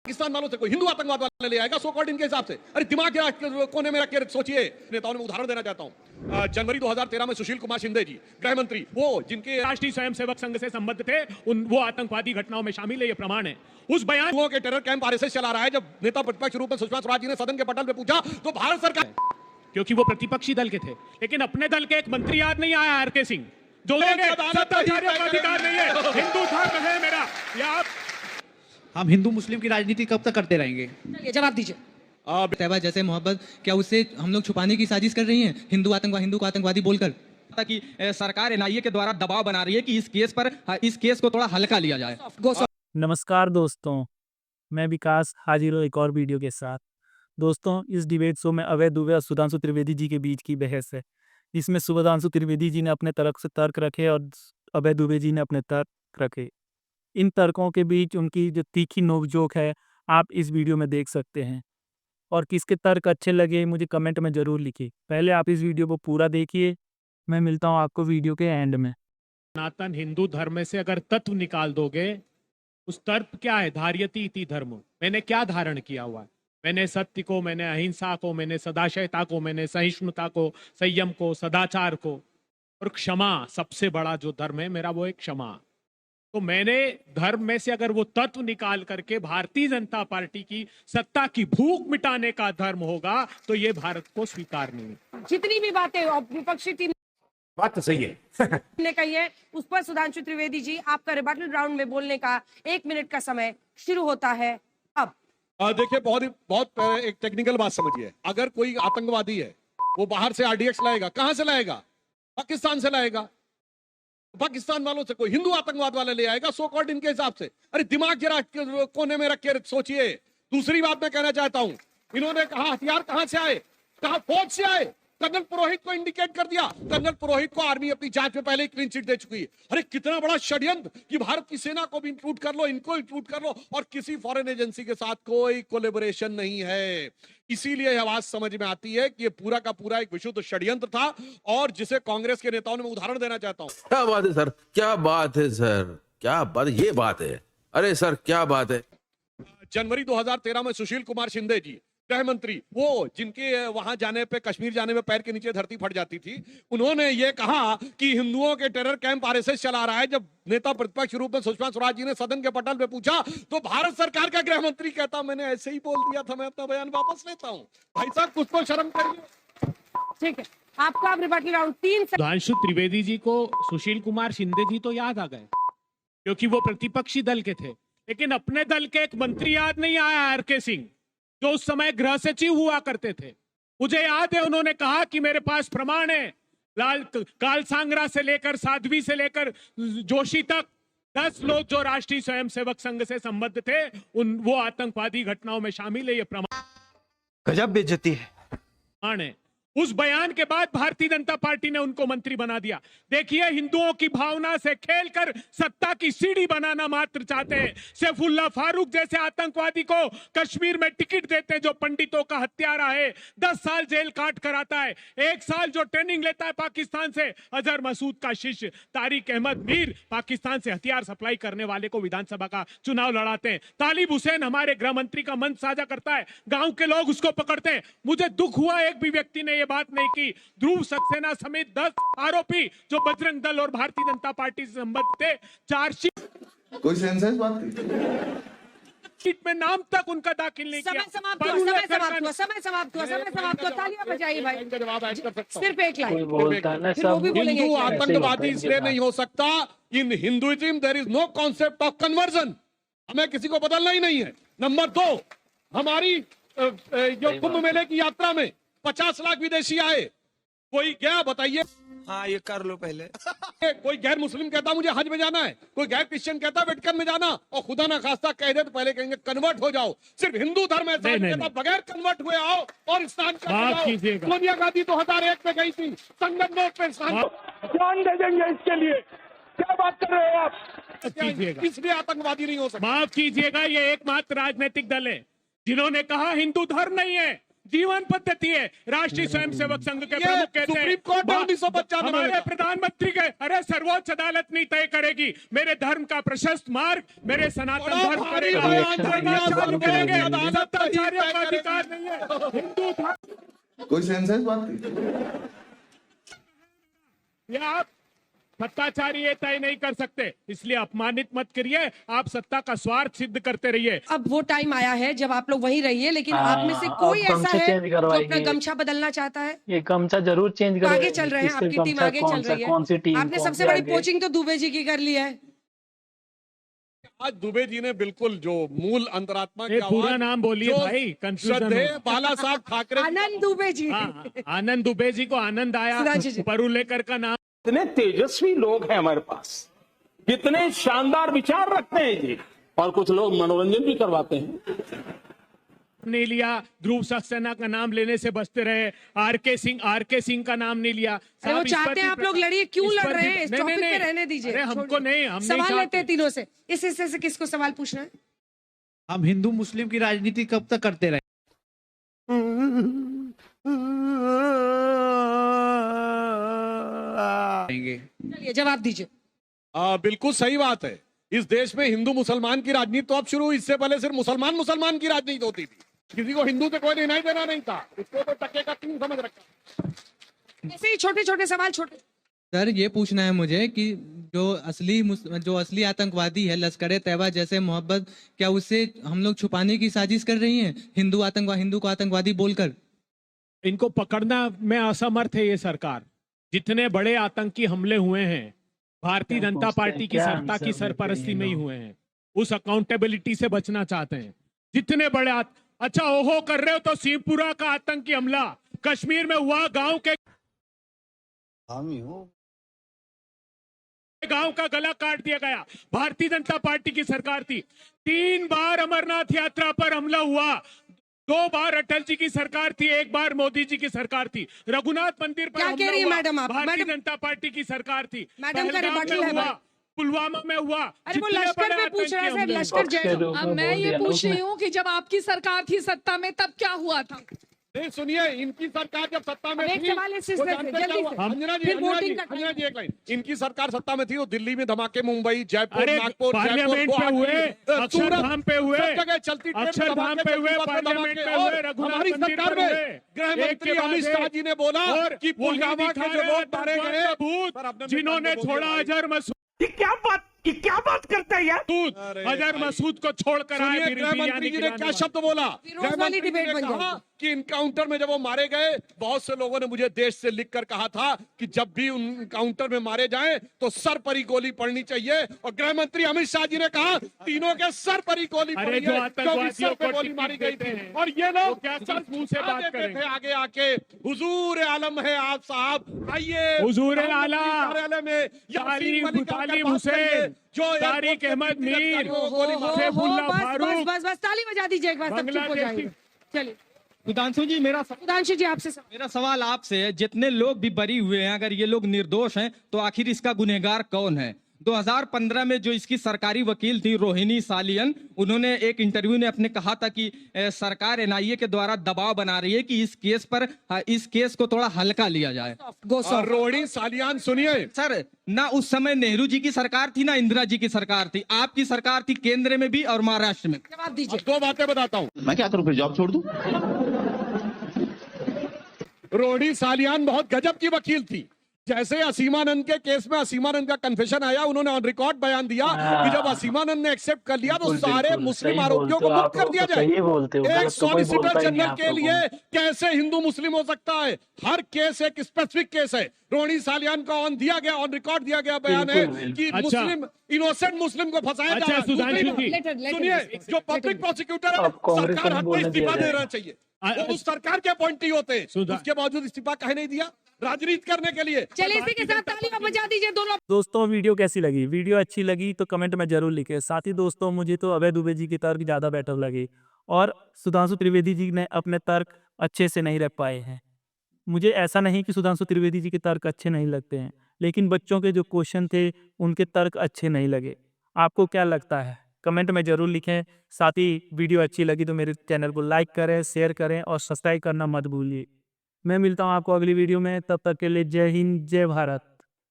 पाकिस्तान वालों से कोई हिंदू आतंकवाद वाले ले आएगा सो कॉल्ड इनके हिसाब से। अरे दिमाग के कोने में रख के सोचिए। नेताओं ने उदाहरण देना चाहता हूं। जनवरी 2013 में सुशील कुमार शिंदे जी गृह मंत्री, वो जिनके राष्ट्रीय स्वयंसेवक संघ से संबद्ध थे, वो आतंकवादी घटनाओं में शामिल है, ये प्रमाण है। उस बयान के टेरर कैंप आरएसएस चला रहा है। जब नेता प्रतिपक्ष रूप में सुषमा स्वराज जी ने सदन के पटल पे पूछा तो भारत सरकार, क्योंकि वो प्रतिपक्षी दल के थे, लेकिन अपने दल के एक मंत्री याद नहीं आया आर के सिंह, जो अधिकार नहीं है, हिंदू धर्म है मेरा। हम हिंदू मुस्लिम की राजनीति कब तक करते रहेंगे? जवाब दीजिए। तैयबा जैसे मोहब्बत, क्या उससे हम लोग छुपाने की साजिश कर रही हैं हिंदू को आतंकवादी बोलकर? कि सरकार एनआईए के द्वारा दबाव बना रही है कि इस केस को थोड़ा हल्का लिया जाए। नमस्कार दोस्तों, मैं विकास हाजिर हूँ एक और वीडियो के साथ। दोस्तों, इस डिबेट शो में अभय दुबे और सुधांशु त्रिवेदी जी के बीच की बहस है, जिसमें सुधांशु त्रिवेदी जी ने अपने तरफ से तर्क रखे और अभय दुबे जी ने अपने तर्क रखे। इन तर्कों के बीच उनकी जो तीखी नोकझोंक है, आप इस वीडियो में देख सकते हैं। और किसके तर्क अच्छे लगे मुझे कमेंट में ज़रूर लिखिए। पहले आप इस वीडियो को पूरा देखिए, मैं मिलता हूँ आपको वीडियो के एंड में। सनातन हिंदू धर्म में से अगर तत्व निकाल दोगे, उस तर्क क्या है? धार्यति इति धर्म। मैंने क्या धारण किया हुआ है? मैंने सत्य को, मैंने अहिंसा को, मैंने सदाशयता को, मैंने सहिष्णुता को, संयम को, सदाचार को, और क्षमा। सबसे बड़ा जो धर्म है मेरा वो एक क्षमा। तो मैंने धर्म में से अगर वो तत्व निकाल करके भारतीय जनता पार्टी की सत्ता की भूख मिटाने का धर्म होगा तो ये भारत को स्वीकार नहीं है। जितनी भी बातें विपक्षी टीम बात तो सही है ने कही है, उस पर सुधांशु त्रिवेदी जी आपका रिबटल राउंड में बोलने का 1 मिनट का समय शुरू होता है अब। देखिए, बहुत एक टेक्निकल बात समझिए। अगर कोई आतंकवादी है, वो बाहर से आरडीएक्स लाएगा, कहां से लाएगा? पाकिस्तान से लाएगा। पाकिस्तान वालों से कोई हिंदू आतंकवाद वाले ले आएगा सो कॉल्ड इनके हिसाब से। अरे दिमाग जरा कोने में रख के सोचिए। दूसरी बात मैं कहना चाहता हूं, इन्होंने कहा हथियार कहां से आए, कहा फौज से आए। कर्नल पुरोहित को इंडिकेट कर दिया। कर्नल पुरोहित को आर्मी अपनी जांच में पहले ही क्लीन चिट दे चुकी है। अरे कितना बड़ा षड्यंत्र कि भारत की सेना को भी इंक्लूड कर लो, इनको इंक्लूड कर लो, और किसी फॉरेन एजेंसी के साथ कोई कोलैबोरेशन नहीं है। इसीलिए यह बात समझ में आती है कि ये पूरा का पूरा एक विशुद्ध षड्यंत्र था, और जिसे कांग्रेस के नेताओं ने मैं उदाहरण देना चाहता हूं। क्या बात है सर, क्या बात है सर, क्या बात, ये बात है। अरे सर क्या बात है। जनवरी 2013 में सुशील कुमार शिंदे जी गृह मंत्री, वो जिनके वहां जाने पे, कश्मीर जाने में पैर के नीचे धरती फट जाती थी, उन्होंने ये कहा कि हिंदुओं के टेरर कैंप आरएसएस चला रहा है। जब नेता प्रतिपक्ष रूप में सुषमा स्वराज जी ने सदन के पटल पे पूछा तो भारत सरकार का गृह मंत्री कहता, मैंने ऐसे ही बोल दिया था, मैं अपना बयान वापस लेता हूं। भाई साहब, कुछ तो शर्म करिए। ठीक है, आपका अब रिबटल राउंड 3 से। सुधांशु त्रिवेदी जी को सुशील कुमार शिंदे जी तो याद आ गए, क्योंकि वो प्रतिपक्षी दल के थे, लेकिन अपने दल के एक मंत्री याद नहीं आया आर के सिंह, जो उस समय गृह सचिव हुआ करते थे। मुझे याद है उन्होंने कहा कि मेरे पास प्रमाण है, लाल काल सांगरा से लेकर साध्वी से लेकर जोशी तक 10 लोग जो राष्ट्रीय स्वयंसेवक संघ से संबद्ध थे, वो आतंकवादी घटनाओं में शामिल है, ये प्रमाण। गजब बेइज्जती है। उस बयान के बाद भारतीय जनता पार्टी ने उनको मंत्री बना दिया। देखिए, हिंदुओं की भावना से खेलकर सत्ता की सीढ़ी बनाना मात्र चाहते हैं। सैफुल्लाह फारूक जैसे आतंकवादी को कश्मीर में टिकट देते हैं, जो पंडितों का हत्यारा है, 10 साल जेल काट कर आता है। 1 साल जो ट्रेनिंग लेता है पाकिस्तान से, अजहर मसूद का शिष्य तारिक अहमद मीर, पाकिस्तान से हथियार सप्लाई करने वाले को विधानसभा का चुनाव लड़ाते हैं। तालिब हुसैन हमारे गृह मंत्री का मंच साझा करता है, गांव के लोग उसको पकड़ते हैं। मुझे दुख हुआ एक भी व्यक्ति ने बात नहीं की। ध्रुव सक्सेना समेत 10 आरोपी जो बजरंग दल और भारतीय जनता पार्टी से संबद्ध थे, चार्जशीट कोई सेंसस बात में नाम तक उनका दाखिल नहीं किया। समय समाप्त हुआ। तालियां बजाइए भाई। सिर्फ एक लाइन। हिंदू आतंकवादी इसलिए नहीं हो सकता, in Hinduism there is no concept of conversion. हमें किसी को बदलना ही नहीं है। नंबर 2, हमारी जो कुंभ मेले की यात्रा में 50 लाख विदेशी आए, कोई गया? बताइए। हाँ, ये कर लो पहले। कोई गैर मुस्लिम कहता मुझे हज में जाना है, कोई गैर क्रिश्चियन कहता वेटिकन में जाना, और खुदा ना खास्ता कह दे तो पहले कहेंगे कन्वर्ट हो जाओ। सिर्फ हिंदू धर्म ऐसा कहता बगैर कन्वर्ट हुए आओ और स्नान करके जाओ। सोनिया गांधी 2001 में गई थी, संगम नोट पे स्नान। जान दे देंगे इसके लिए। क्या बात कर रहे हो आप? इसलिए आतंकवादी नहीं हो सकता। माफ कीजिएगा, ये एकमात्र राजनीतिक दल है जिन्होंने कहा हिंदू धर्म नहीं है, जीवन पद्धति है। राष्ट्रीय स्वयंसेवक संघ के ये प्रमुख कहते हैं सुप्रीम कोर्ट ने 1995 में हमारे लिखा। प्रधानमंत्री के अरे सर्वोच्च अदालत नहीं तय करेगी मेरे धर्म का प्रशस्त मार्ग, मेरे सनातन बड़ा धर्म भारी करेगा। बयान कर दिया चालू सुप्रीम करेंगे। कोर्ट ने। सत्ताचार्यों का अधिकार नहीं है। हिंदू धर्म कोई सेंस है इस बात की? ये आप सत्ताचारी ये तय नहीं कर सकते, इसलिए अपमानित मत करिए। आप सत्ता का स्वार्थ सिद्ध करते रहिए। अब वो टाइम आया है जब आप लोग वहीं रहिए, लेकिन आप में से कोई ऐसा है जो अपना गमछा बदलना चाहता है? ये गमछा जरूर चेंज तो आगे चल रहे हैं, आपकी टीम आगे चल रही है। आपने सबसे बड़ी पोचिंग तो दुबे जी की कर ली है। आज दुबे जी ने बिल्कुल जो मूल अंतरात्मा ये की पूरा आवाज, नाम बोलिए जो भाई, कंफ्यूजन श्रद्धेय हो। बाला साहब ठाकरे आनंद दुबे जी। हाँ, आनंद दुबे जी को आनंद आया। सुधांशु जी। परुलेकर का नाम कितने तेजस्वी लोग हैं हमारे पास, कितने शानदार विचार रखते हैं जी, और कुछ लोग मनोरंजन भी करवाते हैं। नहीं लिया, ध्रुव सक्सेना का नाम लेने से बचते रहे। आरके सिंह का नाम नहीं लिया। अरे वो साहब, इस पर चाहते हैं भी आप लोग लड़िए, क्यों इस लड़ पर रहे भी- हैं? इस नहीं, टॉपिक नहीं, पे नहीं। रहने दीजिए। अरे हमको छोड़िए। नहीं, हम नहीं सवाल चाहते। लेते हैं तीनों से। इस हिस्से से किसको सवाल पूछना है? हम हिंदू मुस्लिम की राजनीति कब तक करते रहे? चलिए जवाब दीजिए। बिल्कुल सही बात है। इस देश में हिंदू मुसलमान की राजनीति तो अब शुरू हुई, इससे पहले सिर्फ मुसलमान की राजनीति होती थी। किसी को हिंदू से कोई लेना ही देना नहीं था, इसको तो टके का तीन समझ रखा। ऐसे ही छोटे छोटे सवाल छोटे। सर ये पूछना है मुझे कि जो असली आतंकवादी है लश्कर तैयबा जैसे मोहब्बत, क्या उससे हम लोग छुपाने की साजिश कर रही हैं हिंदू को आतंकवादी बोलकर? इनको पकड़ना में असमर्थ है ये सरकार। जितने बड़े आतंकी हमले हुए हैं भारतीय जनता पार्टी की सत्ता की सरपरस्ती में ही हुए हैं। उस अकाउंटेबिलिटी से बचना चाहते हैं। जितने बड़े अच्छा ओहो कर रहे हो तो सिंहपुरा का आतंकी हमला कश्मीर में हुआ, गांव का गला काट दिया गया। भारतीय जनता पार्टी की सरकार थी। 3 बार अमरनाथ यात्रा पर हमला हुआ। 2 बार अटल जी की सरकार थी, 1 बार मोदी जी की सरकार थी। रघुनाथ मंदिर पर क्या हमला कह रही है हुआ, मैडम आप? भारतीय मैडम- जनता पार्टी की सरकार थी। मैडम का पहलगाम रिबटल में है हुआ, भाई। पुलवामा में हुआ। अरे वो जितने लश्कर बड़े पे पूछ रहा है आतंकी सर, हमले लश्कर जय। अब मैं ये पूछ रही हूँ कि जब आपकी सरकार थी सत्ता में तब क्या हुआ था? नहीं सुनिए, इनकी सरकार जब सत्ता में अब एक थी, सवाल इस वो सिलसिले जानते से, क्या जल्दी हुआ? से। अंजना जी, फिर अंजना वोटिंग जी, का अंजना जी, एक लाइन। इनकी सरकार सत्ता में थी, वो दिल्ली में धमाके, मुंबई, जयपुर, अरे नागपुर, पार्लियामेंट पे गुवाहाटी, हुए, सूरत, अक्षरधाम पे हुए, सब जगह चलती ट्रेन में अक्षरधाम धमाके, पे हुए, चलती बस में पार्लियामेंट धमाके। पे हुए, और रघुनाथ हमारी मंदिर सरकार पर में हुए। गृह एक के मंत्री बाद अमित शाह एक। जी ने बोला और कि वही पुलवामा दिखा के जो रहे हैं लोग मारे भगवान गए, का भूत, पर आपने जिन्होंने बोल दिया छोड़ा भाई। अजहर मसूद। ये क्या बात करता है यार? अरे अजहर भाई। मसूद को छोड़कर आए सुनिए, गृह मंत्री जी ने क्या शब्द बोला? फिरोज गृह वाली मंत्री जी डिबेट ने बन कहा जाएगी। कि इनकाउंटर में जब वो मारे गए, बहुत से लोगों ने मुझे देश से लिखकर कहा था कि जब भी उन इनकाउंटर में मारे जाएं तो सर पर ही गोली पड़नी चाहिए। और गृह मंत्री अमित शाह जी ने कहा तीनों के सर पर ही गोली अरे पड़ी जो है, आतंकवादियों क्योंकि सर पे को गोली टिकट मारी गई देते थी। हैं, और ये वो लोग क्या सर मुंह से झुका बात देते करेंगे? थे आगे आके, हुजूर आलम है आप साहब, आइए हुजूर प्रधानमंत्री आला, कार्यालय में यासीन मलिक आकर तालिब बात हुसैन, करिए, जो एयरपोर्ट तारिक पे अहमद कितने मीर, अधिकारियों को गोली मारी। सैफुल्लाह बस फारूक, बस बस ताली बजा दीजिए एक बार, सब चुप हो बांग्लादेशी। जाएंगे। चलिए सुधांशु जी सुधांशु जी आपसे सवाल। मेरा सवाल आपसे है, जितने लोग भी बरी हुए हैं, अगर ये लोग निर्दोष हैं तो आखिर इसका गुनहगार कौन है? 2015 में जो इसकी सरकारी वकील थी रोहिणी सालियन, उन्होंने एक इंटरव्यू में अपने कहा था कि सरकार एनआईए के द्वारा दबाव बना रही है कि इस केस को थोड़ा हल्का लिया जाए। और रोहिणी सालियान सुनिए, सर, ना उस समय नेहरू जी की सरकार थी ना इंदिरा जी की सरकार थी, आपकी सरकार थी केंद्र में भी और महाराष्ट्र में। जवाब दीजिए। अब 2 बातें बताता हूँ। मैं क्या करूं फिर, जॉब छोड़ दूं? रोहिणी सालियान बहुत गजब की वकील थी। जैसे असीमानंद के केस में असीमानंद का कन्फेशन आया, उन्होंने ऑन रिकॉर्ड बयान दिया कि जब असीमानंद ने एक्सेप्ट कर लिया तो सारे मुस्लिम आरोपियों को मुक्त कर दिया जाए। एक सॉलिसिटर जनरल के लिए कैसे हिंदू मुस्लिम हो सकता है? हर केस एक स्पेसिफिक केस है। रोहिणी सालियान का ऑन दिया गया, ऑन रिकॉर्ड दिया गया बयान है कि अच्छा। मुस्लिम इनोसेंट मुस्लिम को फंसाया जा अच्छा, रहा है। सुधांशु दूसरी जी। बात, सुनिए, जो पब्लिक प्रोसिक्यूटर है सरकार हर कोई इस्तीफा देना चाहिए। वो उस सरकार के अपॉइंटी होते हैं, उसके बावजूद इस्तीफा काहे नहीं दिया? राजनीति करने के लिए। चलिए इसी के साथ तालियां बजा दीजिए दोनों। दोस्तों वीडियो कैसी लगी? वीडियो अच्छी लगी तो कमेंट में जरूर लिखें। साथ ही दोस्तों मुझे तो अभय दुबे जी के तर्क ज़्यादा बेटर लगे और सुधांशु त्रिवेदी जी ने अपने तर्क अच्छे से नहीं रख पाए हैं। मुझे ऐसा नहीं कि सुधांशु त्रिवेदी जी के तर्क अच्छे नहीं लगते हैं, लेकिन बच्चों के जो क्वेश्चन थे उनके तर्क अच्छे नहीं लगे। आपको क्या लगता है? कमेंट में ज़रूर लिखें। साथ ही वीडियो अच्छी लगी तो मेरे चैनल को लाइक करें, शेयर करें और सब्सक्राइब करना मत भूलिए। मैं मिलता हूँ आपको अगली वीडियो में, तब तक के लिए जय हिंद, जय भारत।